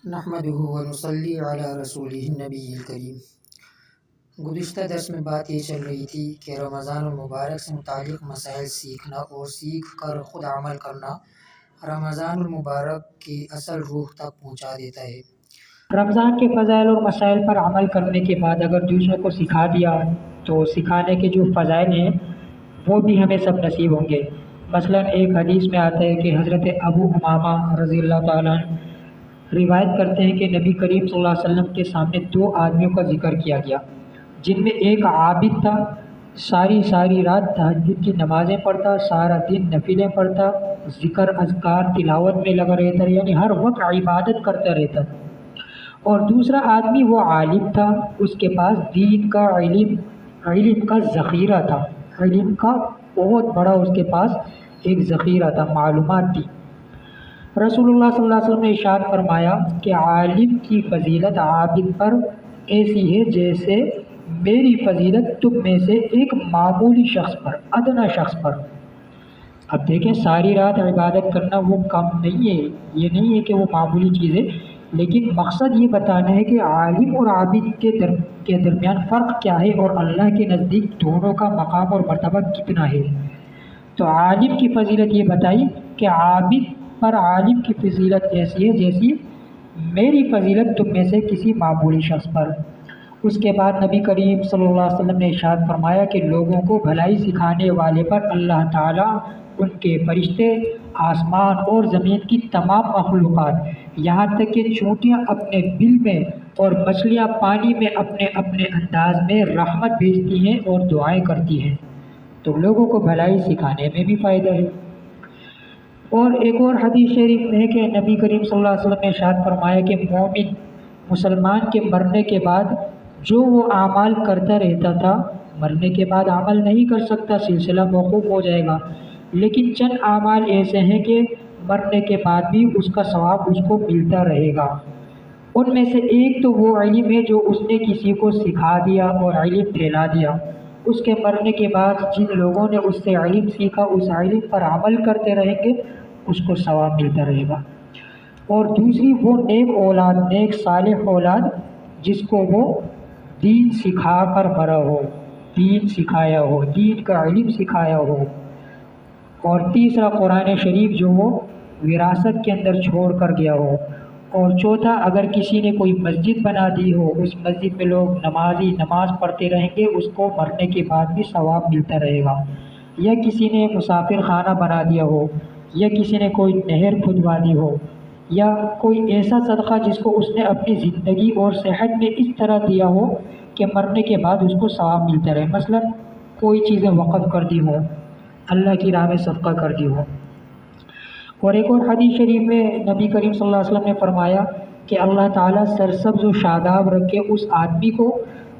نحمده ونصلی علی رسولہ النبی الکریم۔ گزشتہ درس میں بات یہ چل رہی تھی کہ رمضان المبارک سے متعلق مسائل سیکھنا اور سیکھ کر خود عمل کرنا رمضان المبارک کی اصل روح تک پہنچا دیتا ہے۔ رمضان کے فضائل اور مسائل پر عمل کرنے کے بعد اگر دوسروں کو سکھا دیا تو سکھانے کے جو فضائل ہیں وہ بھی ہمیں سب نصیب ہوں گے۔ مثلا ایک حدیث میں آتا ہے کہ حضرت ابو امامہ رضی اللہ تعالیٰ عنہ روایت کرتے ہیں کہ نبی کریم صلی اللہ علیہ وسلم کے سامنے دو آدمیوں کا ذکر کیا گیا، جن میں ایک عابد تھا، ساری رات تہجد کی نمازیں پڑھتا، سارا دن نفلیں پڑھتا، ذکر اذکار تلاوت میں لگا رہتا، یعنی ہر وقت عبادت کرتا رہتا۔ اور دوسرا آدمی وہ عالم تھا، اس کے پاس دین کا علم کا ذخیرہ تھا، علم کا بہت بڑا اس کے پاس ایک ذخیرہ تھا، معلومات تھی۔ رسول اللہ صلی اللہ علیہ وسلم نے ارشاد فرمایا کہ عالم کی فضیلت عابد پر ایسی ہے جیسے میری فضیلت تم میں سے ایک معمولی شخص پر، ادنا شخص پر۔ اب دیکھیں ساری رات عبادت کرنا وہ کم نہیں ہے، یہ نہیں ہے کہ وہ معمولی چیز ہے، لیکن مقصد یہ بتانا ہے کہ عالم اور عابد کے درمیان فرق کیا ہے اور اللہ کے نزدیک دونوں کا مقام اور مرتبہ کتنا ہے۔ تو عالم کی فضیلت یہ بتائی کہ عابد پر عالم کی فضیلت ایسی ہے جیسی میری فضیلت تم میں سے کسی معمولی شخص پر۔ اس کے بعد نبی کریم صلی اللہ علیہ وسلم نے ارشاد فرمایا کہ لوگوں کو بھلائی سکھانے والے پر اللہ تعالیٰ، ان کے فرشتے، آسمان اور زمین کی تمام مخلوقات، یہاں تک کہ چونٹیاں اپنے بل میں اور مچھلیاں پانی میں اپنے اپنے انداز میں رحمت بھیجتی ہیں اور دعائیں کرتی ہیں۔ تو لوگوں کو بھلائی سکھانے میں بھی فائدہ ہے۔ اور ایک اور حدیث شریف میں ہے کہ نبی کریم صلی اللہ علیہ وسلم نے ارشاد فرمایا کہ مومن مسلمان کے مرنے کے بعد جو وہ اعمال کرتا رہتا تھا، مرنے کے بعد عمل نہیں کر سکتا، سلسلہ موقوف ہو جائے گا، لیکن چند اعمال ایسے ہیں کہ مرنے کے بعد بھی اس کا ثواب اس کو ملتا رہے گا۔ ان میں سے ایک تو وہ علم ہے جو اس نے کسی کو سکھا دیا اور علم پھیلا دیا، اس کے مرنے کے بعد جن لوگوں نے اس سے علم سیکھا اس علم پر عمل کرتے رہیں گے، اس کو ثواب ملتا رہے گا۔ اور دوسری وہ نیک اولاد، نیک صالح اولاد جس کو وہ دین سکھا کر مرا ہو، دین سکھایا ہو، دین کا علم سکھایا ہو۔ اور تیسرا قرآن شریف جو وہ وراثت کے اندر چھوڑ کر گیا ہو۔ اور چوتھا اگر کسی نے کوئی مسجد بنا دی ہو، اس مسجد میں لوگ نماز پڑھتے رہیں گے، اس کو مرنے کے بعد بھی ثواب ملتا رہے گا۔ یا کسی نے مسافر خانہ بنا دیا ہو، یا کسی نے کوئی نہر کھدوا دی ہو، یا کوئی ایسا صدقہ جس کو اس نے اپنی زندگی اور صحت میں اس طرح دیا ہو کہ مرنے کے بعد اس کو ثواب ملتا رہے۔ مثلا کوئی چیزیں وقف کر دی ہوں، اللہ کی راہ میں صدقہ کر دی ہو۔ اور ایک اور حدیث شریف میں نبی کریم صلی اللہ علیہ وسلم نے فرمایا کہ اللہ تعالیٰ سرسبز و شاداب رکھے اس آدمی کو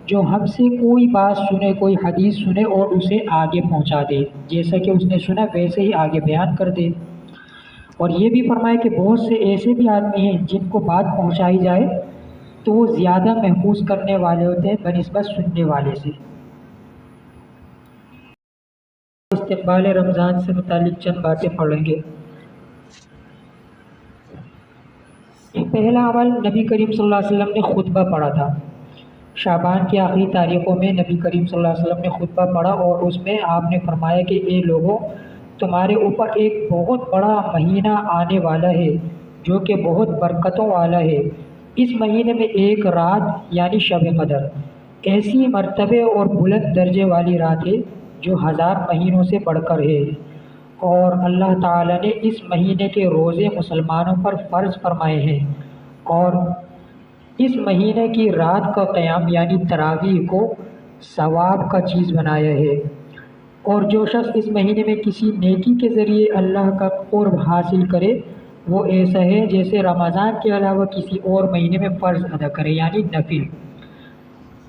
جو ہم سے کوئی بات سنے، کوئی حدیث سنے اور اسے آگے پہنچا دے، جیسا کہ اس نے سنا ویسے ہی آگے بیان کر دے۔ اور یہ بھی فرمایا کہ بہت سے ایسے بھی آدمی ہیں جن کو بات پہنچائی جائے تو وہ زیادہ محفوظ کرنے والے ہوتے ہیں بنسبت سننے والے سے۔ استقبال رمضان سے متعلق چند باتیں پڑھیں گے۔ پہلا عمل نبی کریم صلی اللہ علیہ وسلم نے خطبہ پڑھا تھا۔ شعبان کی آخری تاریخوں میں نبی کریم صلی اللہ علیہ وسلم نے خطبہ پڑھا اور اس میں آپ نے فرمایا کہ اے لوگوں، تمہارے اوپر ایک بہت بڑا مہینہ آنے والا ہے جو کہ بہت برکتوں والا ہے۔ اس مہینے میں ایک رات یعنی شب قدر ایسی مرتبے اور بلند درجے والی رات ہے جو 1000 مہینوں سے بڑھ کر ہے۔ اور اللہ تعالیٰ نے اس مہینے کے روزے مسلمانوں پر فرض فرمائے ہیں، اور اس مہینے کی رات کا قیام یعنی تراویح کو ثواب کا چیز بنایا ہے۔ اور جو شخص اس مہینے میں کسی نیکی کے ذریعے اللہ کا قرب حاصل کرے وہ ایسا ہے جیسے رمضان کے علاوہ کسی اور مہینے میں فرض ادا کرے، یعنی نفل۔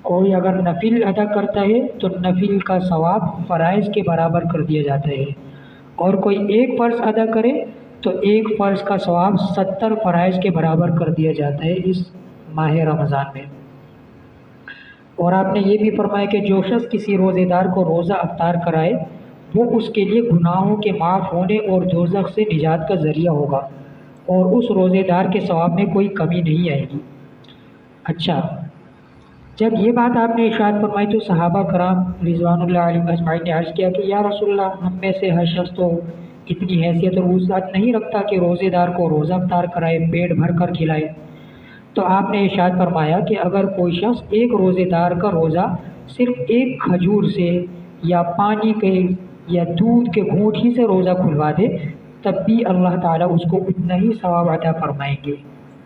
کوئی اگر نفل ادا کرتا ہے تو نفل کا ثواب فرائض کے برابر کر دیا جاتا ہے، اور کوئی ایک فرض ادا کرے تو ایک فرض کا ثواب 70 فرائض کے برابر کر دیا جاتا ہے اس ماہ رمضان میں۔ اور آپ نے یہ بھی فرمایا کہ جو شخص کسی روزے دار کو روزہ افطار کرائے وہ اس کے لیے گناہوں کے معاف ہونے اور دوزخ سے نجات کا ذریعہ ہوگا۔ اور اس روزے دار کے ثواب میں کوئی کمی نہیں آئے گی۔ اچھا، جب یہ بات آپ نے ارشاد فرمائی تو صحابہ کرام رضوان اللہ علیہم اجمعین نے عرض کیا کہ یا رسول اللہ، ہم میں سے ہر شخص تو اتنی حیثیت اور وسعت نہیں رکھتا کہ روزے دار کو روزہ افطار کرائے، پیٹ بھر کر کھلائے۔ تو آپ نے ارشاد فرمایا کہ اگر کوئی شخص ایک روزے دار کا روزہ صرف ایک کھجور سے یا پانی کے یا دودھ کے گھونٹ ہی سے روزہ کھلوا دے تب بھی اللہ تعالیٰ اس کو اتنا ہی ثواب عطا فرمائیں گے۔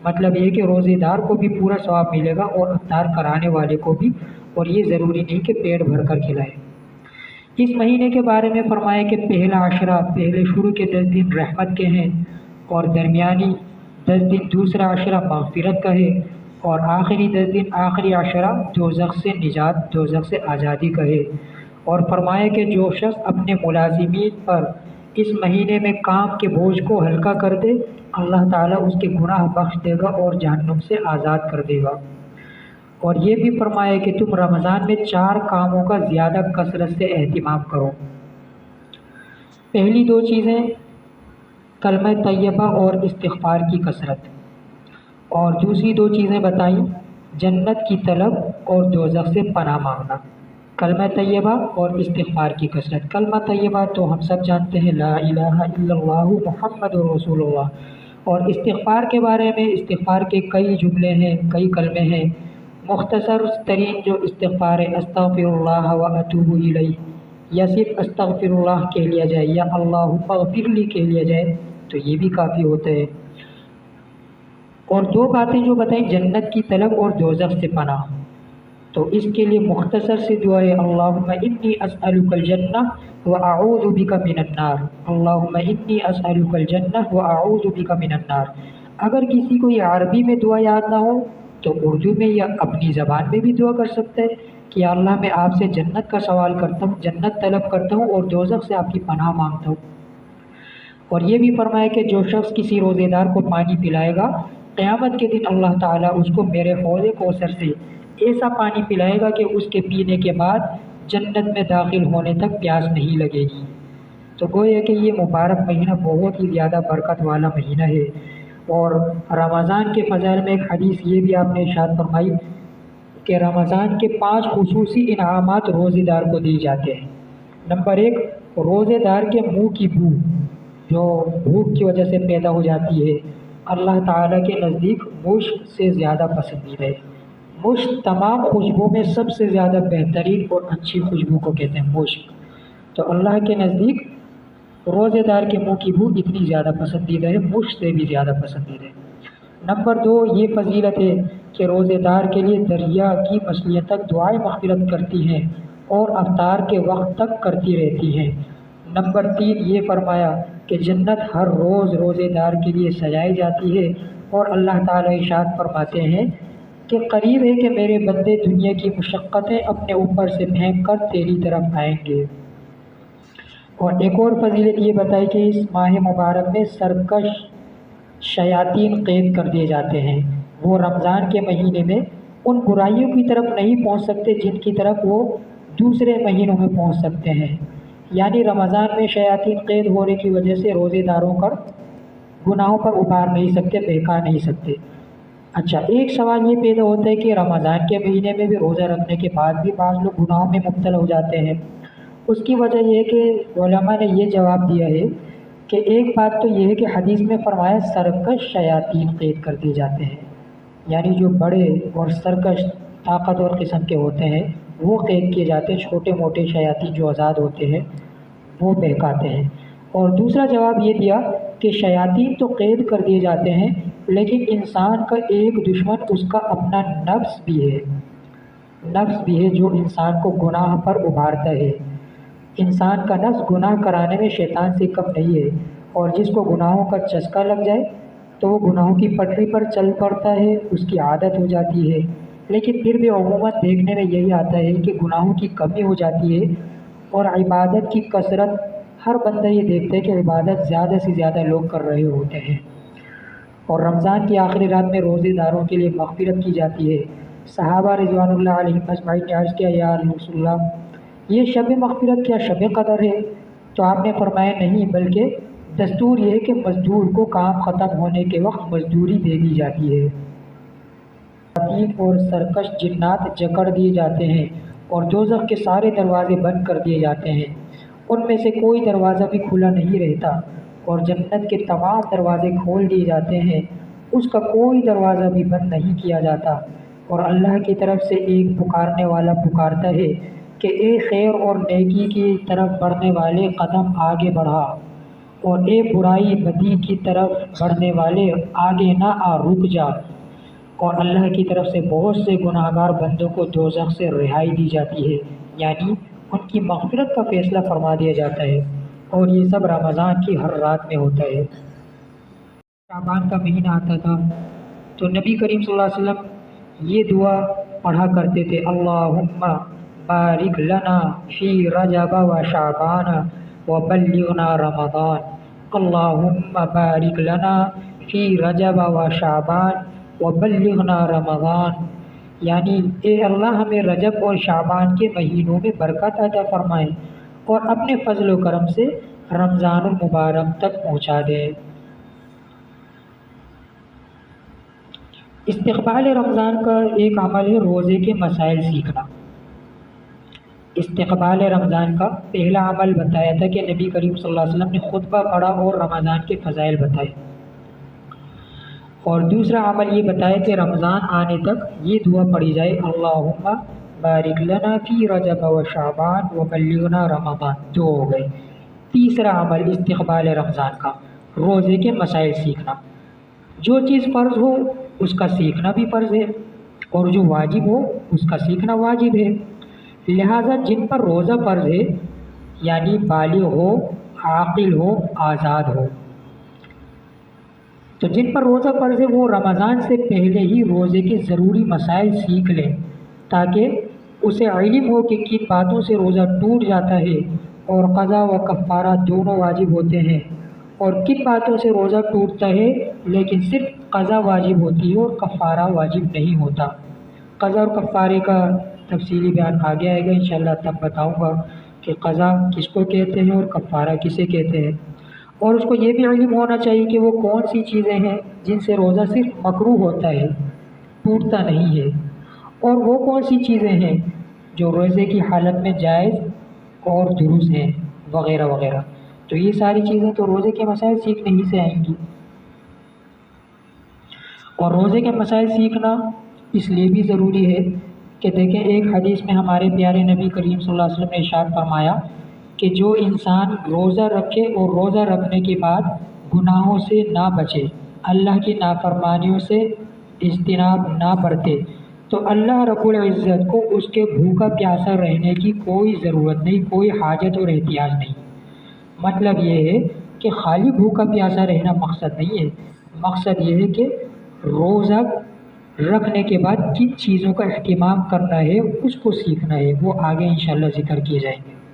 مطلب یہ کہ روزے دار کو بھی پورا ثواب ملے گا اور افطار کرانے والے کو بھی، اور یہ ضروری نہیں کہ پیٹ بھر کر کھلائے۔ اس مہینے کے بارے میں فرمایا کہ پہلا عشرہ، پہلے شروع کے 10 دن رحمت کے ہیں، اور درمیانی 10 دن دوسرا عشرہ مغفرت کا ہے، اور آخری 10 دن آخری عشرہ دوزخ سے نجات، دوزخ سے آزادی کا ہے۔ اور فرمایا کہ جو شخص اپنے ملازمین پر اس مہینے میں کام کے بوجھ کو ہلکا کر دے، اللہ تعالیٰ اس کے گناہ بخش دے گا اور جہنم سے آزاد کر دے گا۔ اور یہ بھی فرمایا کہ تم رمضان میں 4 کاموں کا زیادہ کثرت سے اہتمام کرو۔ پہلی 2 چیزیں کلمہ طیبہ اور استغفار کی کثرت، اور دوسری 2 چیزیں بتائیں جنت کی طلب اور دوزخ سے پناہ مانگنا۔ کلمہ طیبہ اور استغفار کی کثرت۔ کلمہ طیبہ تو ہم سب جانتے ہیں، لا الہ الا اللہ محمد رسول اللہ۔ اور استغفار کے بارے میں استغفار کے کئی جملے ہیں، کئی کلمے ہیں۔ مختصر ترین جو استغفار ہے استغفر اللہ و اتوب الیہ، یا صرف استغفر اللہ کہہ لیا جائے یا اللہم اغفر لی کہہ لیا جائے تو یہ بھی کافی ہوتا ہے۔ اور 2 باتیں جو بتائیں جنت کی طلب اور دوزخ سے پناہ، تو اس کے لیے مختصر سے دعا ہے اللہم انی اسألک الجنہ واعوذ بک من النار، اللہم انی اسألک الجنہ واعوذ بک من النار۔ اگر کسی کو یہ عربی میں دعا یاد نہ ہو تو اردو میں یا اپنی زبان میں بھی دعا کر سکتا ہے کہ یا اللہ میں آپ سے جنت کا سوال کرتا ہوں، جنت طلب کرتا ہوں اور دوزخ سے آپ کی پناہ مانگتا ہوں۔ اور یہ بھی فرمایا کہ جو شخص کسی روزے دار کو پانی پلائے گا قیامت کے دن اللہ تعالیٰ اس کو میرے حوض کوثر سے ایسا پانی پلائے گا کہ اس کے پینے کے بعد جنت میں داخل ہونے تک پیاس نہیں لگے گی۔ تو گویا کہ یہ مبارک مہینہ بہت ہی زیادہ برکت والا مہینہ ہے۔ اور رمضان کے فضائل میں ایک حدیث یہ بھی آپ نے ارشاد فرمائی کہ رمضان کے 5 خصوصی انعامات روزے دار کو دی جاتے ہیں۔ نمبر 1، روزے دار کے منہ کی بو جو بھوک کی وجہ سے پیدا ہو جاتی ہے، اللہ تعالیٰ کے نزدیک مشک سے زیادہ پسندیدہ ہے۔ مشک تمام خوشبو میں سب سے زیادہ بہترین اور اچھی خوشبو کو کہتے ہیں مشک، تو اللہ کے نزدیک روزے دار کے منہ کی بو اتنی زیادہ پسندیدہ ہے، مشک سے بھی زیادہ پسندیدہ ہے۔ نمبر 2، یہ فضیلت ہے کہ روزے دار کے لیے دریا کی مچھلیاں تک دعائیں مغفرت کرتی ہیں اور افطار کے وقت تک کرتی رہتی ہیں۔ نمبر 3، یہ فرمایا کہ جنت ہر روز روزے دار کے لیے سجائی جاتی ہے، اور اللہ تعالیٰ ارشاد فرماتے ہیں کہ قریب ہے کہ میرے بندے دنیا کی مشقتیں اپنے اوپر سے پھینک کر تیری طرف آئیں گے۔ اور ایک اور فضیلت یہ بتائی کہ اس ماہ مبارک میں سرکش شیاطین قید کر دیے جاتے ہیں، وہ رمضان کے مہینے میں ان برائیوں کی طرف نہیں پہنچ سکتے جن کی طرف وہ دوسرے مہینوں میں پہنچ سکتے ہیں۔ یعنی رمضان میں شیاطین قید ہونے کی وجہ سے روزے داروں پر گناہوں پر ابھار نہیں سکتے، بہکا نہیں سکتے۔ اچھا، ایک سوال یہ پیدا ہوتا ہے کہ رمضان کے مہینے میں بھی روزہ رکھنے کے بعد بھی بعض لوگ گناہوں میں مبتلا ہو جاتے ہیں۔ اس کی وجہ یہ ہے کہ علماء نے یہ جواب دیا ہے کہ ایک بات تو یہ ہے کہ حدیث میں فرمایا سرکش شیاطین قید کر دیے جاتے ہیں، یعنی جو بڑے اور سرکش طاقتور قسم کے ہوتے ہیں وہ قید کیے جاتے ہیں، چھوٹے موٹے شیاطین جو آزاد ہوتے ہیں وہ بہکاتے ہیں۔ اور دوسرا جواب یہ دیا کہ شیاطین تو قید کر دیے جاتے ہیں لیکن انسان کا ایک دشمن اس کا اپنا نفس بھی ہے، نفس بھی ہے جو انسان کو گناہ پر ابھارتا ہے۔ انسان کا نفس گناہ کرانے میں شیطان سے کم نہیں ہے، اور جس کو گناہوں کا چسکا لگ جائے تو وہ گناہوں کی پٹری پر چل پڑتا ہے، اس کی عادت ہو جاتی ہے۔ لیکن پھر بھی عموماً دیکھنے میں یہی آتا ہے کہ گناہوں کی کمی ہو جاتی ہے اور عبادت کی کثرت، ہر بندہ یہ دیکھتا ہے کہ عبادت زیادہ سے زیادہ لوگ کر رہے ہوتے ہیں۔ اور رمضان کی آخری رات میں روزے داروں کے لیے مغفرت کی جاتی ہے۔ صحابہ رضوان اللہ علیہم اجمعین نے عرض کیا یا رسول اللہ، یہ شب مغفرت کیا شب قدر ہے؟ تو آپ نے فرمایا نہیں، بلکہ دستور یہ ہے کہ مزدور کو کام ختم ہونے کے وقت مزدوری دے دی جاتی ہے۔ شیاطین اور سرکش جنات جکڑ دیے جاتے ہیں اور دوزخ کے سارے دروازے بند کر دیے جاتے ہیں، ان میں سے کوئی دروازہ بھی کھلا نہیں رہتا، اور جنت کے تمام دروازے کھول دیے جاتے ہیں، اس کا کوئی دروازہ بھی بند نہیں کیا جاتا، اور اللہ کی طرف سے ایک پکارنے والا پکارتا ہے کہ اے خیر اور نیکی کی طرف بڑھنے والے قدم آگے بڑھا، اور اے برائی بدی کی طرف بڑھنے والے آگے نہ آ، رک جا۔ اور اللہ کی طرف سے بہت سے گناہ گار بندوں کو دوزخ سے رہائی دی جاتی ہے، یعنی ان کی مغفرت کا فیصلہ فرما دیا جاتا ہے، اور یہ سب رمضان کی ہر رات میں ہوتا ہے۔ شعبان کا مہینہ آتا تھا تو نبی کریم صلی اللہ علیہ وسلم یہ دعا پڑھا کرتے تھے، اللہم بارک لنا فی رجب و شعبان وبلغنا رمضان، اللہم بارک لنا فی رجب و شعبان وبلغنا رمضان، یعنی اے اللہ ہمیں رجب اور شعبان کے مہینوں میں برکت عطا فرمائے اور اپنے فضل و کرم سے رمضان المبارک تک پہنچا دے۔ استقبال رمضان کا ایک عمل ہے روزے کے مسائل سیکھنا۔ استقبال رمضان کا پہلا عمل بتایا تھا کہ نبی کریم صلی اللہ علیہ وسلم نے خطبہ پڑھا اور رمضان کے فضائل بتائے، اور دوسرا عمل یہ بتایا کہ رمضان آنے تک یہ دعا پڑھی جائے، اللہم بارک لنا فی رجب و شعبان وبلغنا رمضان، دو ہو گئے۔ تیسرا عمل استقبال رمضان کا روزے کے مسائل سیکھنا، جو چیز فرض ہو اس کا سیکھنا بھی فرض ہے، اور جو واجب ہو اس کا سیکھنا واجب ہے، لہٰذا جن پر روزہ فرض ہے یعنی بالغ ہو، عاقل ہو، آزاد ہو، تو جن پر روزہ فرض ہے وہ رمضان سے پہلے ہی روزے کے ضروری مسائل سیکھ لیں، تاکہ اسے علم ہو کہ کن باتوں سے روزہ ٹوٹ جاتا ہے اور قضا و کفارہ دونوں واجب ہوتے ہیں، اور کن باتوں سے روزہ ٹوٹتا ہے لیکن صرف قضا واجب ہوتی ہے اور کفارہ واجب نہیں ہوتا۔ قضا اور کفارے کا تفصیلی بیان آگے آئے گا انشاءاللہ، تب بتاؤں گا کہ قضا کس کو کہتے ہیں اور کفارہ کسے کہتے ہیں، اور اس کو یہ بھی علم ہونا چاہیے کہ وہ کون سی چیزیں ہیں جن سے روزہ صرف مکروہ ہوتا ہے، ٹوٹتا نہیں ہے، اور وہ کون سی چیزیں ہیں جو روزے کی حالت میں جائز اور درست ہیں، وغیرہ وغیرہ۔ تو یہ ساری چیزیں تو روزے کے مسائل سیکھنے ہی سے آئیں گی، اور روزے کے مسائل سیکھنا اس لیے بھی ضروری ہے کہ دیکھیں ایک حدیث میں ہمارے پیارے نبی کریم صلی اللہ علیہ وسلم نے ارشاد فرمایا کہ جو انسان روزہ رکھے اور روزہ رکھنے کے بعد گناہوں سے نہ بچے، اللہ کی نافرمانیوں سے اجتناب نہ برتے، تو اللہ رب العزت کو اس کے بھوکا پیاسا رہنے کی کوئی ضرورت نہیں، کوئی حاجت اور احتیاج نہیں۔ مطلب یہ ہے کہ خالی بھوکا پیاسا رہنا مقصد نہیں ہے، مقصد یہ ہے کہ روزہ رکھنے کے بعد کن چیزوں کا اہتمام کرنا ہے اس کو سیکھنا ہے، وہ آگے انشاءاللہ ذکر کیے جائیں گے۔